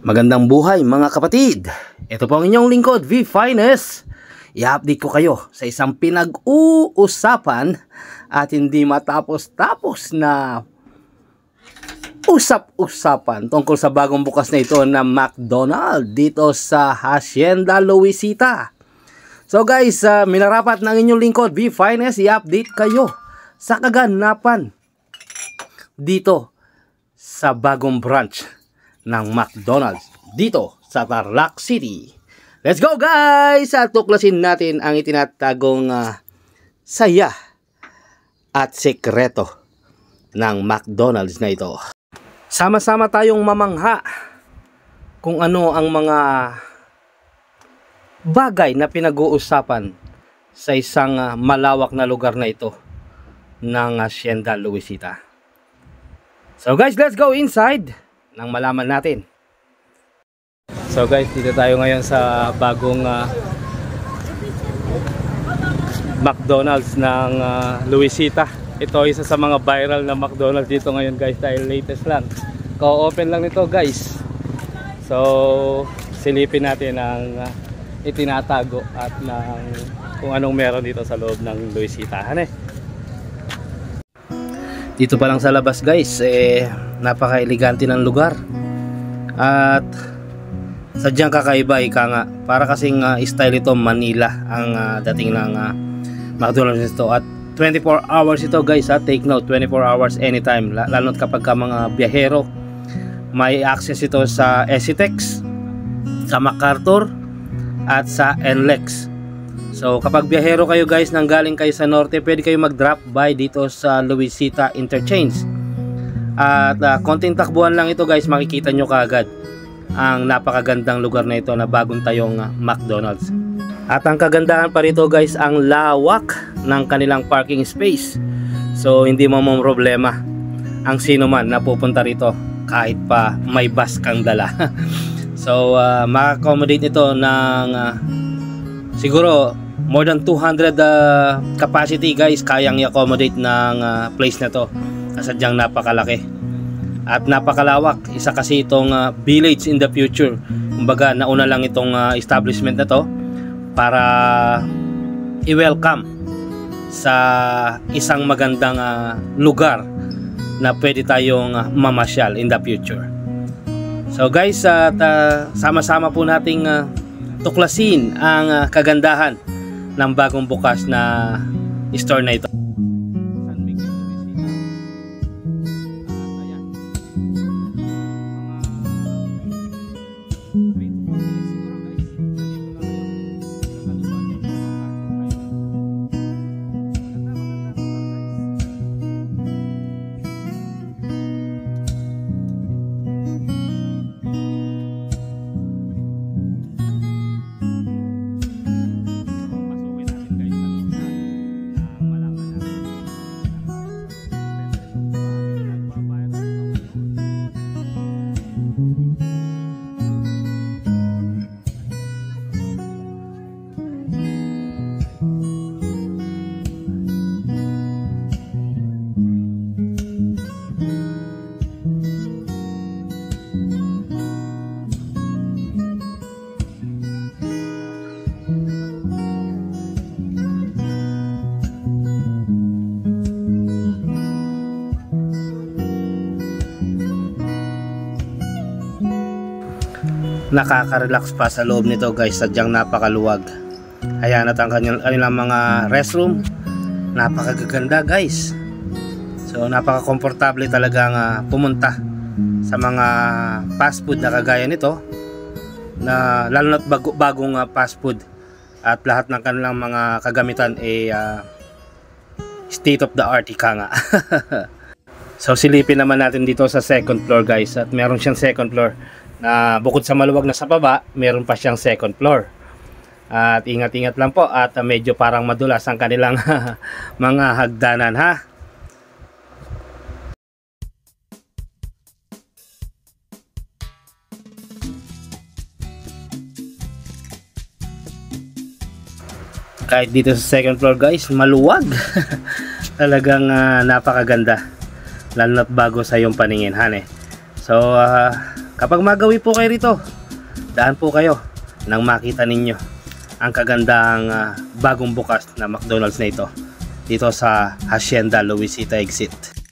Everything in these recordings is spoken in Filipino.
Magandang buhay mga kapatid. Ito po ang inyong lingkod, V Finest. I-update ko kayo sa isang pinag-uusapan at hindi matapos-tapos na usap-usapan tungkol sa bagong bukas na ito na McDonald's dito sa Hacienda Luisita. So guys, minarapat ng inyong lingkod, V Finest, i-update kayo sa kaganapan dito sa bagong branch ng McDonald's dito sa Tarlac City. Let's go guys! At tuklasin natin ang itinatagong saya at sekreto ng McDonald's na ito. Sama-sama tayong mamangha kung ano ang mga bagay na pinag-uusapan sa isang malawak na lugar na ito ng Hacienda Luisita. So guys, let's go inside nang malaman natin. So guys, dito tayo ngayon sa bagong McDonald's ng Luisita. Ito isa sa mga viral na McDonald's dito ngayon guys, dahil latest lang. Ko-open lang nito guys. So silipin natin ang itinatago at kung anong meron dito sa loob ng Luisita. Dito pa lang sa labas guys, napaka-elegante ng lugar at sadyang kakaiba, ika nga, para kasing style ito Manila ang dating ng McDonald's ito. At 24 hours ito guys, take note, 24 hours anytime, lalo kapag ka mga biyahero, may access ito sa Esitex, sa MacArthur at sa NLEX. So kapag biyahero kayo guys, nang galing kayo sa norte, pwede kayo mag-drop by dito sa Luisita Interchange. At konting takbuhan lang ito guys, makikita nyo kaagad ang napakagandang lugar na ito na bagong tayong McDonald's. At ang kagandahan pa rito guys, ang lawak ng kanilang parking space. So hindi mo problema ang sino man na pupunta rito kahit pa may bus kang dala. So ma-accommodate ito ng siguro more than 200 capacity guys, kayang i-accommodate ng place na to. Sadyang napakalaki at napakalawak. Isa kasi itong village in the future. Kumbaga nauna lang itong establishment na to para i-welcome sa isang magandang lugar na pwede tayong mamasyal in the future. So guys, sama-sama po nating tuklasin ang kagandahan ng bagong bukas na store na ito. Nakaka-relax pa sa loob nito guys, sadyang napakaluwag. Ayan, at ang kanilang mga restroom, napakaganda guys. So napaka-komportable talagang pumunta sa mga fast food na kagaya nito, na lalo na't bagong fast food, at lahat ng kanilang mga kagamitan state of the art, ika nga. So silipin naman natin dito sa second floor guys, at meron siyang second floor na bukod sa maluwag na sa baba, meron pa siyang second floor. At ingat-ingat lang po, at medyo parang madulas ang kanilang mga hagdanan ha. Kahit dito sa second floor guys, maluwag. Talagang napakaganda, lalo na't bago sa iyong paningin, hane. So Kapag magawi po kayo rito, daan po kayo nang makita ninyo ang kagandang bagong bukas na McDonald's na ito dito sa Hacienda Luisita Exit.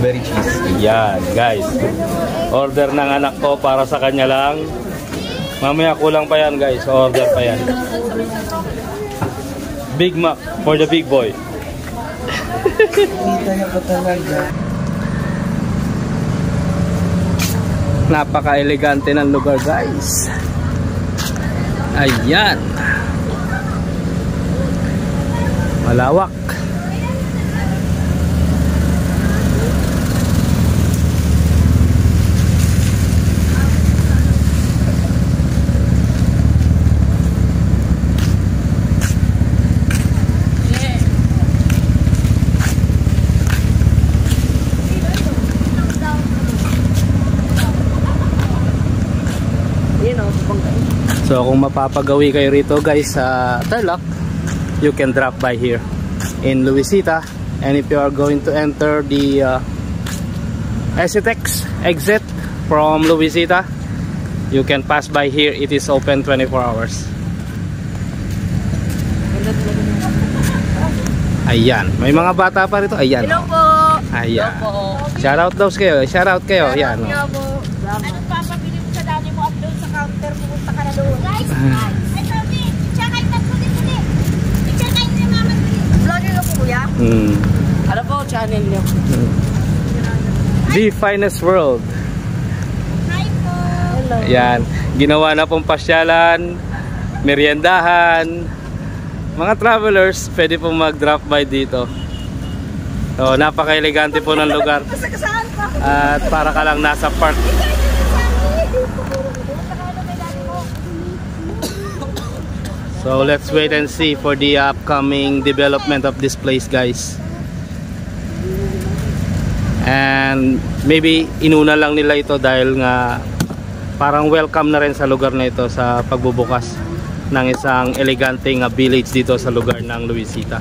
Very cheese. Yan, guys. Order ng anak ko para sa kanya lang. Mamaya kulang pa yan guys, order pa yan. Big Mac for the big boy. Kita niya pa talaga. Napaka-elegante ng lugar guys. Ayan. Malawak. So kung mapapagawi kayo rito guys sa Tarlac, you can drop by here in Luisita. And if you are going to enter the SCTEX exit from Luisita, you can pass by here. It is open 24 hours. Ayan, may mga bata pa rito. Ayan. Hello po. Ayan. Shoutout daw kayo. Shoutout kayo. Ayan. Anong papabili mo sa dami mo? Upload sa counter, pumunta ka na doon. Guys, ay sabi, tsakay na po din. Tsakay na mama. Vlogger ka po kuya? Ano po channel niyo? The Finest World. Hi po. Hello. Ayan. Ginawa na pong pasyalan, meriendahan. Mga travelers, pwede pong mag-drop by dito. So, napaka-elegante po ng lugar. At para ka lang nasa park. So, let's wait and see for the upcoming development of this place, guys. And maybe inuna lang nila ito dahil nga parang welcome na rin sa lugar na ito sa pagbubukas ng isang eleganteng village dito sa lugar ng Luisita.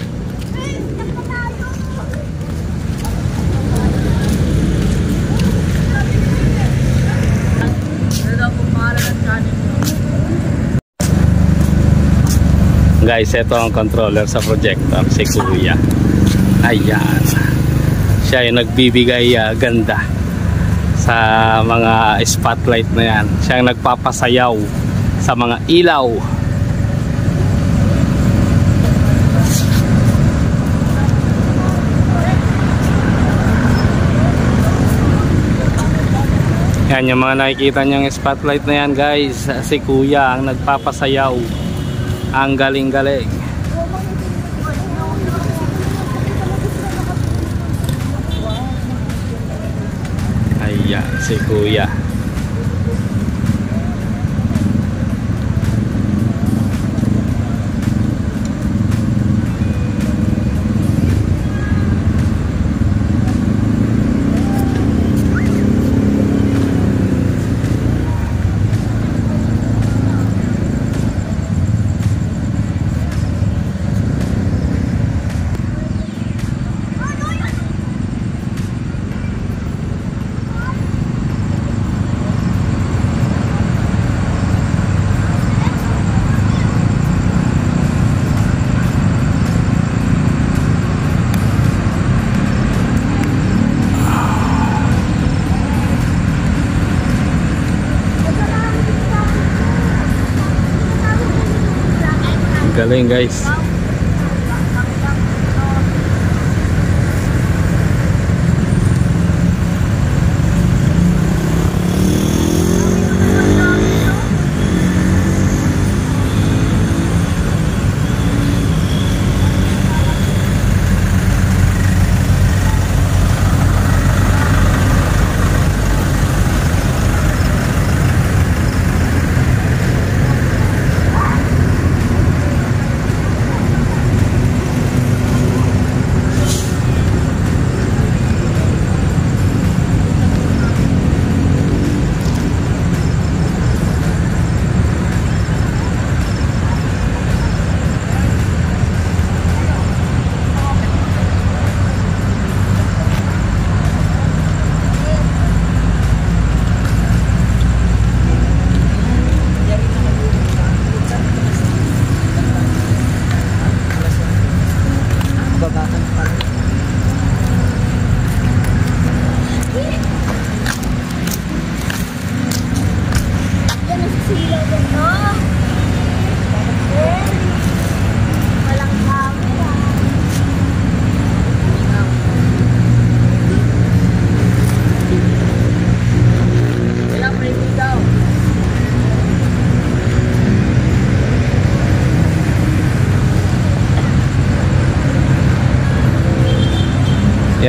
Guys, ito ang controller sa projector, si Kuya. Ayan. Siya yung nagbibigay ganda sa mga spotlight na yan. Siya yung nagpapasayaw sa mga ilaw. Yan yung mga nakikita niyang spotlight na yan guys. Si Kuya ang nagpapasayaw. Ang galing-galing. Ayan, si Kuya. Galing guys.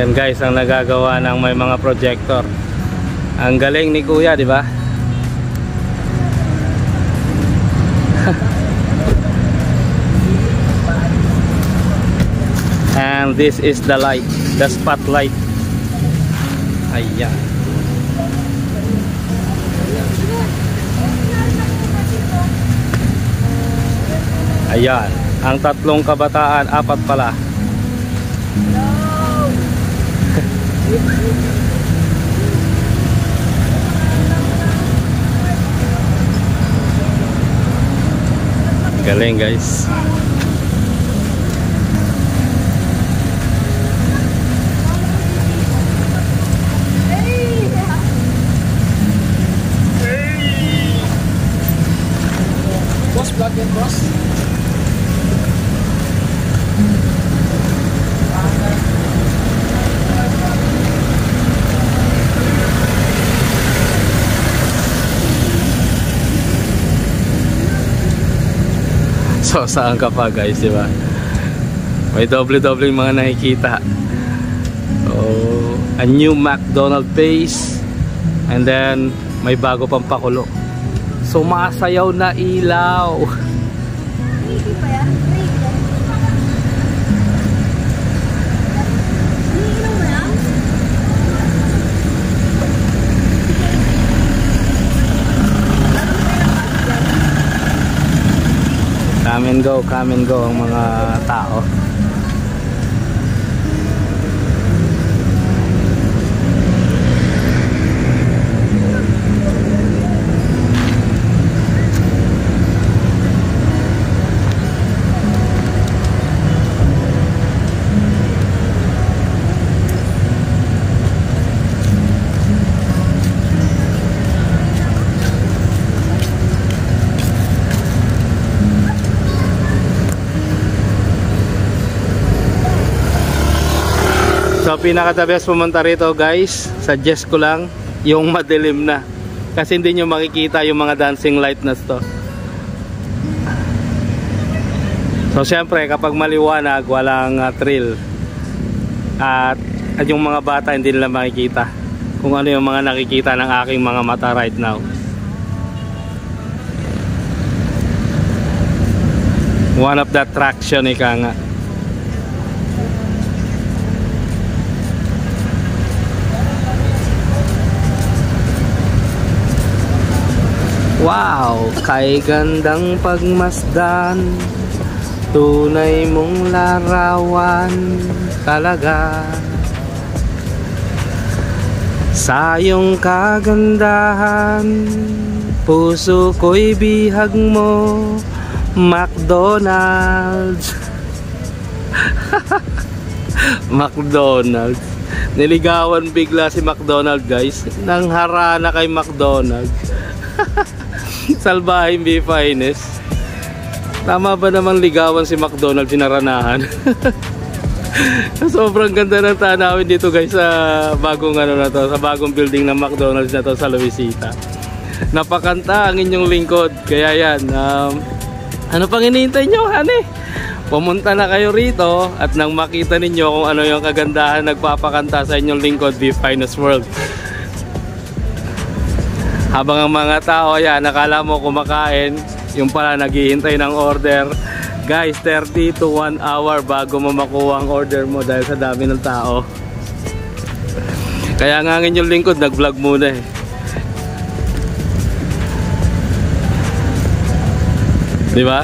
Yan guys ang nagagawa ng may mga projector. Ang galing ni Kuya, di ba? And this is the light, the spotlight. Ayan. Ayan, ang tatlong kabataan, apat pala. Galing guys. Boss, vlog yan, boss. So saan ka pa guys, di ba? May doble-doble yung mga nakikita. Oh, a new McDonald's base. And then may bago pang pakulo. Sumasayaw na ilaw. Hindi pa yan? Iniinom mo lang? Come and go ang mga tao. So pinaka the best pumunta rito guys, suggest ko lang yung madilim na, kasi hindi nyo makikita yung mga dancing light na to. So syempre kapag maliwanag walang thrill, at yung mga bata hindi nila makikita kung ano yung mga nakikita ng aking mga mata right now. One of the attraction ika nga. Wow, kay gandang pagmasdan, tunay mong larawan talaga. Sa iyong kagandahan, puso ko'y bihag mo, McDonald's. McDonald's. Niligawan bigla si McDonald's guys, nang harana kay McDonald's. Salbahing be finest. Tama ba namang ligawan si McDonald's, sinaranahan? Sobrang ganda ng tanawin dito guys sa bagong ano na to, sa bagong building ng McDonald's na to sa Luisita. Napakanta ang inyong lingkod. Kaya yan, ano pang hinihintay nyo, honey? Pumunta na kayo rito at nang makita ninyo kung ano yung kagandahan nagpapakanta sa inyong lingkod, the finest world. Habang ang mga tao, yan, nakala mo kumakain, yung pala naghihintay ng order. Guys, 30 to 1 hour bago mo makuha ang order mo dahil sa dami ng tao. Kaya nga ang inyong lingkod, nag-vlog muna eh. Diba?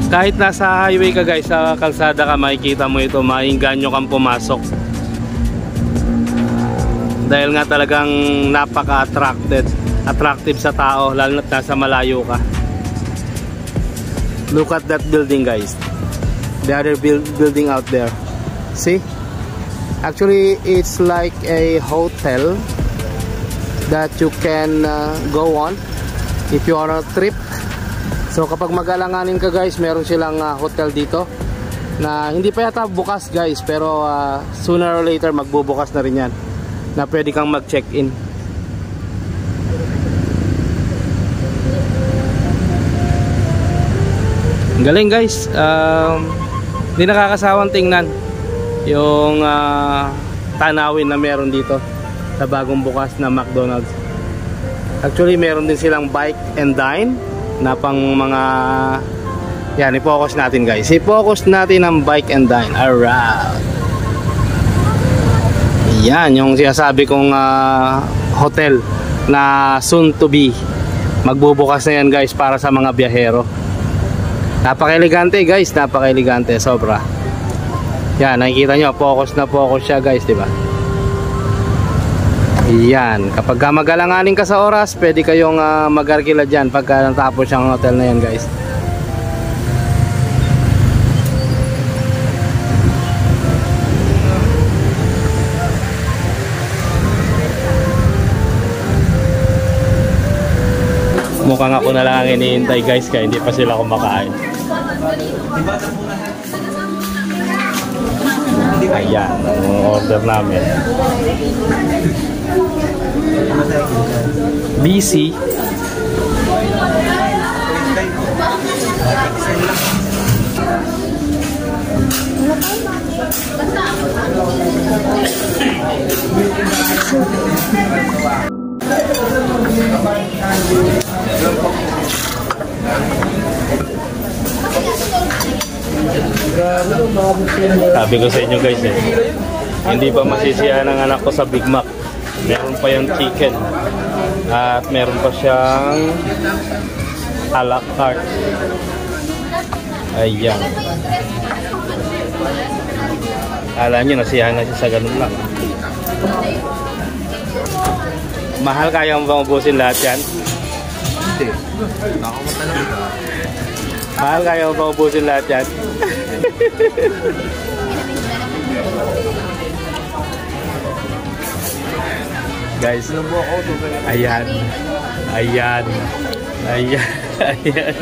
Kahit nasa highway ka guys, sa kalsada ka, makikita mo ito, maingganyo kang pumasok. Dahil nga talagang napaka-attractive sa tao, lalo na nasa malayo ka. Look at that building guys. The other building out there. See? Actually, it's like a hotel that you can go on if you are on a trip. So kapag mag-alanganin ka guys, meron silang hotel dito na hindi pa yata bukas guys, pero sooner or later magbubukas na rin yan, na pwede kang mag-check-in. Galing guys. Hindi nakakasawang tingnan yung tanawin na meron dito sa bagong bukas na McDonald's. Actually meron din silang bike and dine na pang mga, yan, i-focus natin guys, i-focus natin ang bike and dine. Alright, yan yung sinasabi kong hotel na soon to be magbubukas na yan guys para sa mga biyahero. Napaka-elegante guys, napaka-elegante sobra. Yan, nakikita nyo, focus na focus siya guys, diba? Yan, kapag magalanganin ka sa oras, pwede kayong mag-arkila dyan pagka natapos yung hotel na yan guys. Mukhang ako na lang ang iniintay guys, kaya hindi pa sila kumakain. Ayan, ang order namin. BC. Sabi ko sa inyo guys hindi pa masisiyahan ng anak ko sa Big Mac. Meron pa yung chicken at meron pa siyang a la carte. Ayan, kala nyo nasiyahan na siya sa ganun lang. Mahal, kaya mo bang ubusin lahat yan? Hindi. Nakakamata lang ka. Mahal, kaya mo bang ubusin lahat yan? Guys, ayan. Ayan. Ayan. Ayan.